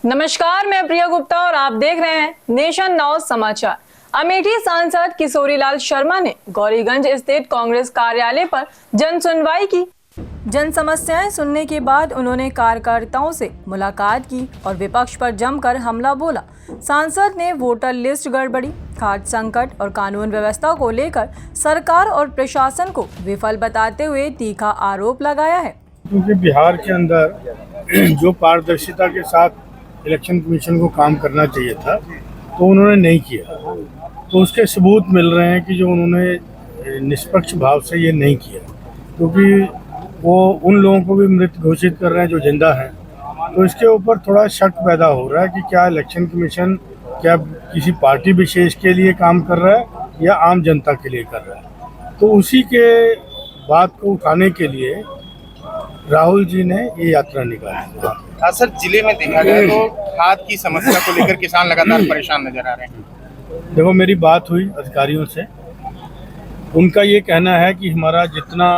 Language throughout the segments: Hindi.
नमस्कार, मैं प्रिया गुप्ता और आप देख रहे हैं नेशन नाउ समाचार। अमेठी सांसद किशोरीलाल शर्मा ने गौरीगंज स्थित कांग्रेस कार्यालय पर जन सुनवाई की। जन समस्याएं सुनने के बाद उन्होंने कार्यकर्ताओं से मुलाकात की और विपक्ष पर जमकर हमला बोला। सांसद ने वोटर लिस्ट गड़बड़ी, खाद्य संकट और कानून व्यवस्था को लेकर सरकार और प्रशासन को विफल बताते हुए तीखा आरोप लगाया है। क्योंकि बिहार के अंदर जो पारदर्शिता के साथ इलेक्शन कमीशन को काम करना चाहिए था तो उन्होंने नहीं किया, तो उसके सबूत मिल रहे हैं कि जो उन्होंने निष्पक्ष भाव से ये नहीं किया, क्योंकि वो उन लोगों को भी मृत घोषित कर रहे हैं जो जिंदा हैं। तो इसके ऊपर थोड़ा शक पैदा हो रहा है कि क्या इलेक्शन कमीशन क्या किसी पार्टी विशेष के लिए काम कर रहा है या आम जनता के लिए कर रहा है। तो उसी के बात को उठाने के लिए राहुल जी ने ये यात्रा निकाली। हाँ सर, जिले में देखा जाए तो खाद की समस्या को लेकर किसान लगातार परेशान नजर आ रहे हैं। देखो, मेरी बात हुई अधिकारियों से, उनका ये कहना है कि हमारा जितना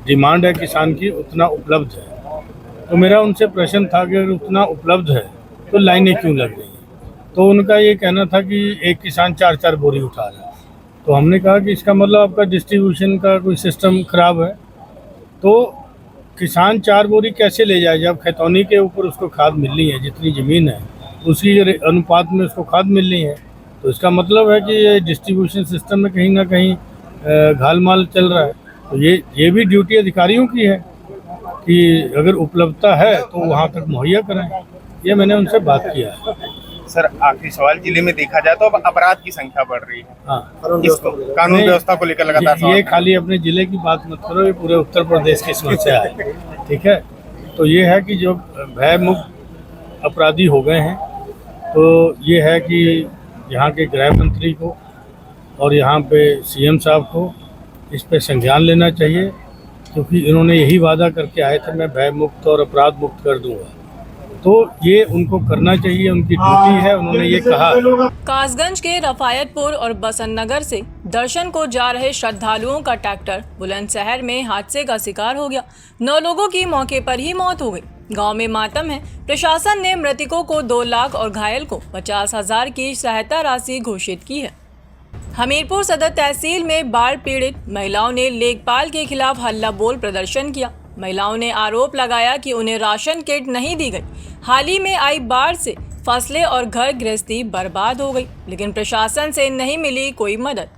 डिमांड है किसान की उतना उपलब्ध है। तो मेरा उनसे प्रश्न था कि अगर उतना उपलब्ध है तो लाइनें क्यों लग रही हैं। तो उनका ये कहना था कि एक किसान 4-4 बोरी उठा रहा है। तो हमने कहा कि इसका मतलब आपका डिस्ट्रीब्यूशन का कोई सिस्टम खराब है। तो किसान 4 बोरी कैसे ले जाए जब खैतौनी के ऊपर उसको खाद मिल रही है, जितनी ज़मीन है उसी अनुपात में उसको खाद मिल रही है। तो इसका मतलब है कि ये डिस्ट्रीब्यूशन सिस्टम में कहीं ना कहीं घालमाल चल रहा है। तो ये भी ड्यूटी अधिकारियों की है कि अगर उपलब्धता है तो वहाँ तक मुहैया कराएं। ये मैंने उनसे बात किया है। सर, आखिरी सवाल, जिले में देखा जाए तो अब अपराध की संख्या बढ़ रही है। हाँ, कानून व्यवस्था को लेकर लगातार ये खाली अपने जिले की बात मत करो, ये पूरे उत्तर प्रदेश की समस्या है। ठीक है, तो ये है कि जो भय मुक्त अपराधी हो गए हैं, तो ये है कि यहाँ के गृह मंत्री को और यहाँ पे सीएम साहब को इस पे संज्ञान लेना चाहिए, क्योंकि इन्होंने यही वादा करके आए थे, मैं भय मुक्त और अपराध मुक्त कर दूंगा। तो ये उनको करना चाहिए, उनकी ड्यूटी है, उन्होंने ये कहा। कासगंज के रफायतपुर और बसंत नगर से दर्शन को जा रहे श्रद्धालुओं का ट्रैक्टर बुलंदशहर में हादसे का शिकार हो गया। 9 लोगों की मौके पर ही मौत हो गई। गांव में मातम है। प्रशासन ने मृतकों को 2 लाख और घायल को 50,000 की सहायता राशि घोषित की है। हमीरपुर सदर तहसील में बाढ़ पीड़ित महिलाओं ने लेखपाल के खिलाफ हल्ला बोल प्रदर्शन किया। महिलाओं ने आरोप लगाया कि उन्हें राशन किट नहीं दी गई। हाल ही में आई बाढ़ से फसलें और घर गृहस्थी बर्बाद हो गई, लेकिन प्रशासन से नहीं मिली कोई मदद।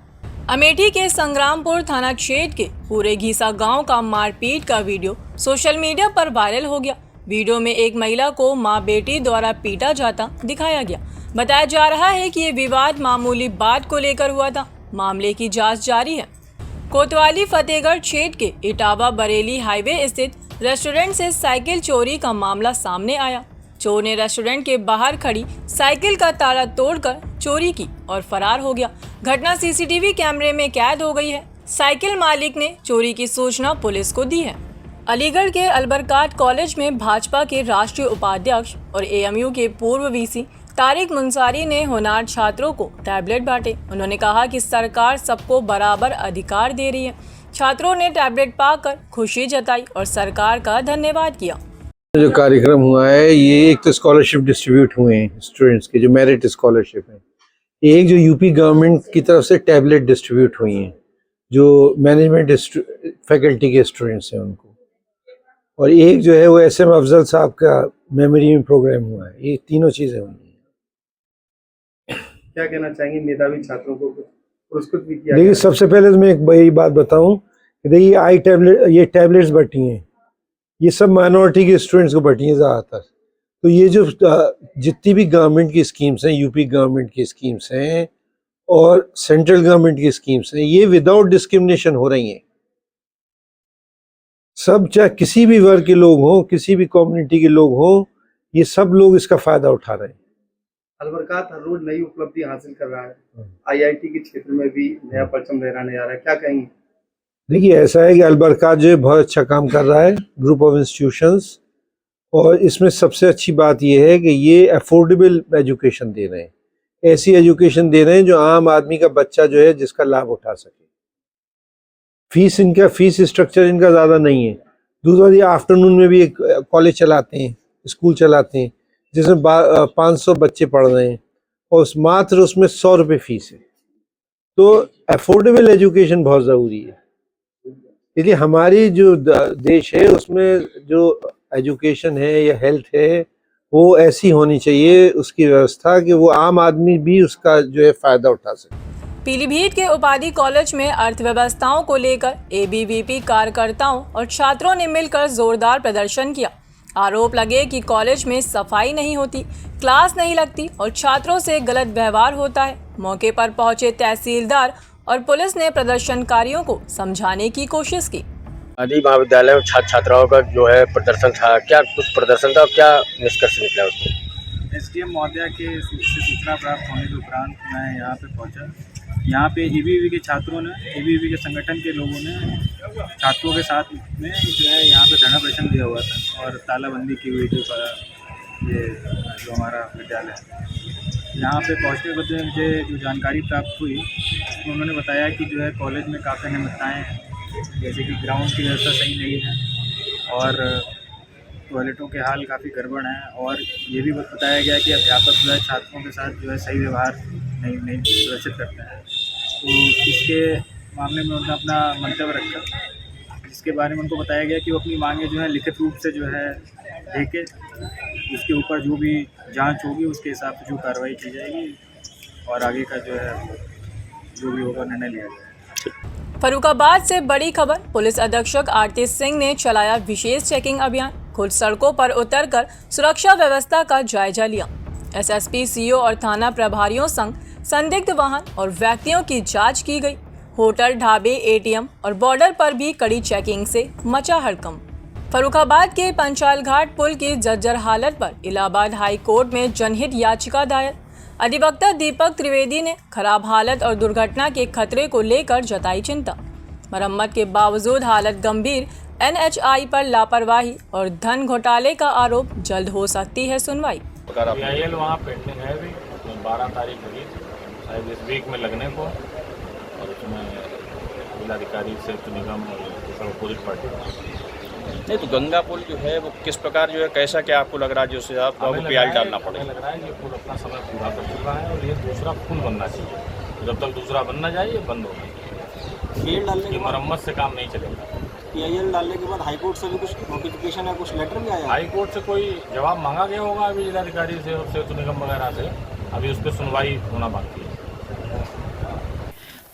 अमेठी के संग्रामपुर थाना क्षेत्र के पूरे घीसा गांव का मारपीट का वीडियो सोशल मीडिया पर वायरल हो गया। वीडियो में एक महिला को मां बेटी द्वारा पीटा जाता दिखाया गया। बताया जा रहा है कि ये विवाद मामूली बात को लेकर हुआ था। मामले की जांच जारी है। कोतवाली फतेहगढ़ क्षेत्र के इटावा बरेली हाईवे स्थित रेस्टोरेंट से साइकिल चोरी का मामला सामने आया। चोर ने रेस्टोरेंट के बाहर खड़ी साइकिल का ताला तोड़कर चोरी की और फरार हो गया। घटना सीसीटीवी कैमरे में कैद हो गई है। साइकिल मालिक ने चोरी की सूचना पुलिस को दी है। अलीगढ़ के अलबरकात कॉलेज में भाजपा के राष्ट्रीय उपाध्यक्ष और एएमयू के पूर्व वीसी तारिक मुंसारी ने होनहार छात्रों को टैबलेट बांटे। उन्होंने कहा कि सरकार सबको बराबर अधिकार दे रही है। छात्रों ने टैबलेट पाकर खुशी जताई और सरकार का धन्यवाद किया। जो कार्यक्रम हुआ है, ये एक तो स्कॉलरशिप डिस्ट्रीब्यूट हुए हैं स्टूडेंट्स के, जो मेरिट स्कॉलरशिप है। एक जो यूपी गवर्नमेंट की तरफ से टैबलेट डिस्ट्रीब्यूट हुई हैं जो मैनेजमेंट फैकल्टी के स्टूडेंट्स हैं उनको, और एक जो है वो एसएम अफजल साहब का मेमोरी में प्रोग्राम हुआ है। ये तीनों चीज़ें हुई हैं। क्या कहना चाहेंगे, मेधावी छात्रों को पुरस्कृत भी किया? देखिए, सबसे पहले तो मैं एक बड़ी बात बताऊं कि देखिए ये टैबलेट्स बटी हैं, ये सब माइनॉरिटी के स्टूडेंट्स को बटी हैं ज़्यादातर। तो ये जो जितनी भी गवर्नमेंट की स्कीम्स हैं, यूपी गवर्नमेंट की स्कीम्स हैं और सेंट्रल गवर्नमेंट की स्कीम्स हैं, ये विदाउट डिस्क्रिमिनेशन हो रही हैं। सब, चाहे किसी भी वर्ग के लोग हों, किसी भी कम्युनिटी के लोग हों, ये सब लोग इसका फ़ायदा उठा रहे हैं। अलबरकात हर रोज नई उपलब्धि हासिल कर रहा है। आईआईटी के क्षेत्र में भी नया परचम लहराने जा रहा है, क्या कहेंगे? देखिए, ऐसा है कि अलबरकात जो है बहुत अच्छा काम कर रहा है, ग्रुप ऑफ इंस्टीट्यूशंस, और इसमें सबसे अच्छी बात यह है कि ये अफोर्डेबल एजुकेशन दे रहे हैं। ऐसी एजुकेशन दे रहे हैं जो आम आदमी का बच्चा जो है जिसका लाभ उठा सके। फीस स्ट्रक्चर इनका ज़्यादा नहीं है। दूसरा, ये आफ्टरनून में भी एक कॉलेज चलाते हैं, स्कूल चलाते हैं, जिसमें 500 बच्चे पढ़ रहे हैं और मात्र उसमें 100 रुपये फीस है। तो अफोर्डेबल एजुकेशन बहुत ज़रूरी है। इसलिए हमारी जो देश है उसमें जो एजुकेशन है या हेल्थ है वो ऐसी होनी चाहिए उसकी व्यवस्था कि वो आम आदमी भी उसका जो है फ़ायदा उठा सके। पीलीभीत के उपाधि कॉलेज में अर्थव्यवस्थाओं को लेकर एबीवीपी कार्यकर्ताओं और छात्रों ने मिलकर जोरदार प्रदर्शन किया। आरोप लगे कि कॉलेज में सफाई नहीं होती, क्लास नहीं लगती और छात्रों से गलत व्यवहार होता है। मौके पर पहुंचे तहसीलदार और पुलिस ने प्रदर्शनकारियों को समझाने की कोशिश की। आदि महाविद्यालय में छात्र छात्राओं का जो है प्रदर्शन था, क्या कुछ प्रदर्शन था, क्या निष्कर्ष निकला उसमें? एसडीएम महोदया के से सूचना प्राप्त होने के उपरांत मैं यहाँ पे पहुँचा। यहाँ पे एबीवीपी के छात्रों ने, एबीवीपी के संगठन के लोगों ने छात्रों के साथ में जो है यहाँ पे धरना प्रदर्शन दिया हुआ था और तालाबंदी की हुई थी ये जो हमारा विद्यालय है। यहाँ पे पहुँचने के बाद मुझे जो जानकारी प्राप्त हुई तो उन्होंने बताया कि जो है कॉलेज में काफ़ी अनियमितताएँ हैं, जैसे कि ग्राउंड की व्यवस्था सही नहीं है और टॉयलेटों के हाल काफ़ी गड़बड़ हैं और ये भी बताया गया कि अध्यापक जो है छात्रों के साथ जो है सही व्यवहार नहीं प्रदर्शित करते हैं। तो इसके मामले में उन्होंने अपना मंतव्य रखा, जिसके बारे में उनको बताया गया कि वो अपनी मांगे जो है लिखित रूप से जो है देके उसके ऊपर जो भी जांच होगी उसके हिसाब से जो कार्रवाई की जाएगी और आगे का जो है जो भी होगा निर्णय लिया जाएगा। फर्रुखाबाद से बड़ी खबर। पुलिस अधीक्षक आरती सिंह ने चलाया विशेष चेकिंग अभियान। खुद सड़कों पर उतरकर सुरक्षा व्यवस्था का जायजा लिया। एसएसपी, सीओ और थाना प्रभारियों संग संदिग्ध वाहन और व्यक्तियों की जांच की गई। होटल, ढाबे, एटीएम और बॉर्डर पर भी कड़ी चेकिंग से मचा हड़कंप। फर्रुखाबाद के पंचाल घाट पुल की जर्जर हालत पर इलाहाबाद हाई कोर्ट में जनहित याचिका दायर। अधिवक्ता दीपक त्रिवेदी ने खराब हालत और दुर्घटना के खतरे को लेकर जताई चिंता। मरम्मत के बावजूद हालत गंभीर, एनएचआई पर लापरवाही और धन घोटाले का आरोप, जल्द हो सकती है सुनवाई। PIL वहाँ पेंडिंग है भी, 12 तारीख हुई शायद इस वीक में लगने को, और उसमें जिलाधिकारी से निगम और अपोजिट पार्टी नहीं तो गंगा पुल जो है वो किस प्रकार जो है कैसा क्या आपको लग रहा है, जो से आपको PIL डालना पड़ेगा? लग रहा है ये पुल अपना समय पूरा कर चुका है और ये दूसरा पुल बनना चाहिए। जब तक दूसरा बनना जाए ये बंद होगा। PIL डालने के बाद मरम्मत से काम नहीं चलेगा। PIL डालने के बाद हाईकोर्ट से भी कुछ नोटिफिकेशन या कुछ लेटर भी आया? हाई कोर्ट से कोई जवाब मांगा गया होगा अभी जिलाधिकारी से और सेतु निगम वगैरह से, अभी उस पर सुनवाई होना बाकी है।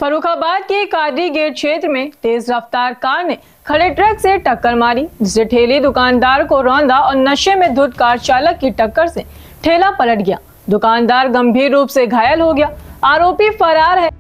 फर्रुखाबाद के कादरी गेट क्षेत्र में तेज रफ्तार कार ने खड़े ट्रक से टक्कर मारी, जिससे ठेली दुकानदार को रौंदा और नशे में धुत कार चालक की टक्कर से ठेला पलट गया। दुकानदार गंभीर रूप से घायल हो गया। आरोपी फरार है।